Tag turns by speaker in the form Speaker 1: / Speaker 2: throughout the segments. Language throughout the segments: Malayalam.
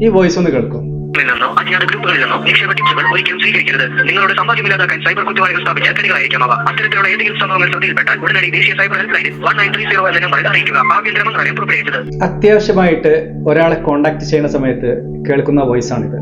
Speaker 1: ഈ വോയിസ് ഒന്ന് കേൾക്കും.
Speaker 2: അജ്ഞാത ഗ്രൂപ്പുകളിൽ നിന്നോ നിക്ഷേപ ടിപ്സുകൾ ഒരിക്കലും സ്വീകരിക്കരുത്. നിങ്ങളുടെ സമ്പാദ്യമില്ലാതാക്കാൻ സൈബർ കുറ്റവാളികൾ സ്ഥാപിച്ച കെണികളായിരിക്കും അവ. അത്തരത്തിലുള്ള ഏതെങ്കിലും സംഭവങ്ങൾ ശ്രദ്ധയിൽപ്പെട്ടാൽ ഉടനടി ദേശീയ സൈബർ ഹെൽപ്പ് ലൈനിൽ 1930 എന്ന നമ്പറിൽ അറിയിക്കുക. ആഭ്യന്തര മന്ത്രാലയം പുറപ്പെടുവിച്ചത്.
Speaker 1: അത്യാവശ്യമായിട്ട് ഒരാളെ കോണ്ടാക്ട് ചെയ്യുന്ന സമയത്ത് കേൾക്കുന്ന വോയിസ് ആണിത്.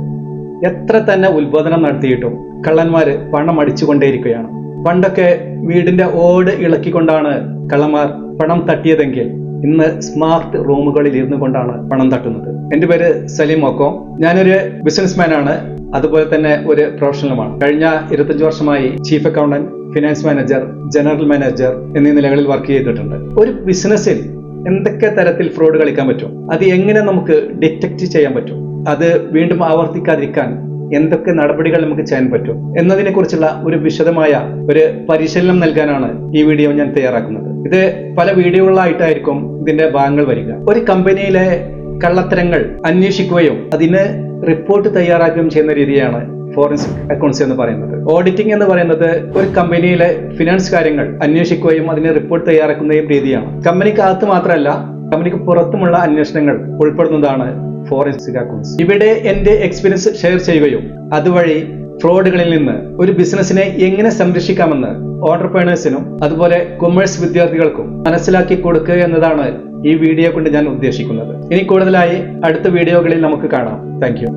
Speaker 1: എത്ര തന്നെ ഉത്ബോധനം നടത്തിയിട്ടും കള്ളന്മാര് പണം അടിച്ചുകൊണ്ടേയിരിക്കുകയാണ്. പണ്ടൊക്കെ വീടിന്റെ ഓട് ഇളക്കിക്കൊണ്ടാണ് കള്ളന്മാർ പണം തട്ടിയതെങ്കിൽ ഇന്ന് സ്മാർട്ട് റൂമുകളിൽ ഇരുന്നു കൊണ്ടാണ് പണം തട്ടുന്നത്. എന്റെ പേര് സലീം ഒക്കോ. ഞാനൊരു ബിസിനസ്മാൻ ആണ്, അതുപോലെ തന്നെ ഒരു പ്രൊഫഷണലുമാണ്. കഴിഞ്ഞ 25 വർഷമായി chief accountant, finance manager, general manager എന്നീ നിലകളിൽ വർക്ക് ചെയ്തിട്ടുണ്ട്. ഒരു ബിസിനസ്സിൽ എന്തൊക്കെ തരത്തിൽ ഫ്രോഡ് കളിക്കാൻ പറ്റും, അത് എങ്ങനെ നമുക്ക് ഡിറ്റക്ട് ചെയ്യാൻ പറ്റും, അത് വീണ്ടും ആവർത്തിക്കാതിരിക്കാൻ എന്തൊക്കെ നടപടികൾ നമുക്ക് ചെയ്യാൻ പറ്റും എന്നതിനെ കുറിച്ചുള്ള ഒരു വിശദമായ ഒരു പരിശീലനം നൽകാനാണ് ഈ വീഡിയോ ഞാൻ തയ്യാറാക്കുന്നത്. ഇത് പല വീഡിയോകളായിട്ടായിരിക്കും ഇതിന്റെ ഭാഗങ്ങൾ വരിക. ഒരു കമ്പനിയിലെ കള്ളത്തരങ്ങൾ അന്വേഷിക്കുകയും അതിന് റിപ്പോർട്ട് തയ്യാറാക്കുകയും ചെയ്യുന്ന രീതിയാണ് ഫോറൻസിക് അക്കൗണ്ട്സ് എന്ന് പറയുന്നത്. ഓഡിറ്റിംഗ് എന്ന് പറയുന്നത് ഒരു കമ്പനിയിലെ ഫിനാൻസ് കാര്യങ്ങൾ അന്വേഷിക്കുകയും അതിന് റിപ്പോർട്ട് തയ്യാറാക്കുന്നതും രീതിയാണ്. കമ്പനിക്കകത്ത് മാത്രമല്ല, കമ്പനിക്ക് പുറത്തുമുള്ള അന്വേഷണങ്ങൾ ഉൾപ്പെടുന്നതാണ് ഫോറൻസിക് അക്കൗണ്ട്സ്. ഇവിടെ എന്റെ എക്സ്പീരിയൻസ് ഷെയർ ചെയ്യുകയും അതുവഴി ഫ്രോഡുകളിൽ നിന്ന് ഒരു ബിസിനസിനെ എങ്ങനെ സംരക്ഷിക്കാമെന്ന് ഓണ്ടർപ്രണേഴ്സിനും അതുപോലെ കൊമേഴ്സ് വിദ്യാർത്ഥികൾക്കും മനസ്സിലാക്കി കൊടുക്കുക എന്നതാണ് ഈ വീഡിയോ കൊണ്ട് ഞാൻ ഉദ്ദേശിക്കുന്നത്. ഇനി കൂടുതലായി അടുത്ത വീഡിയോകളിൽ നമുക്ക് കാണാം. Thank you.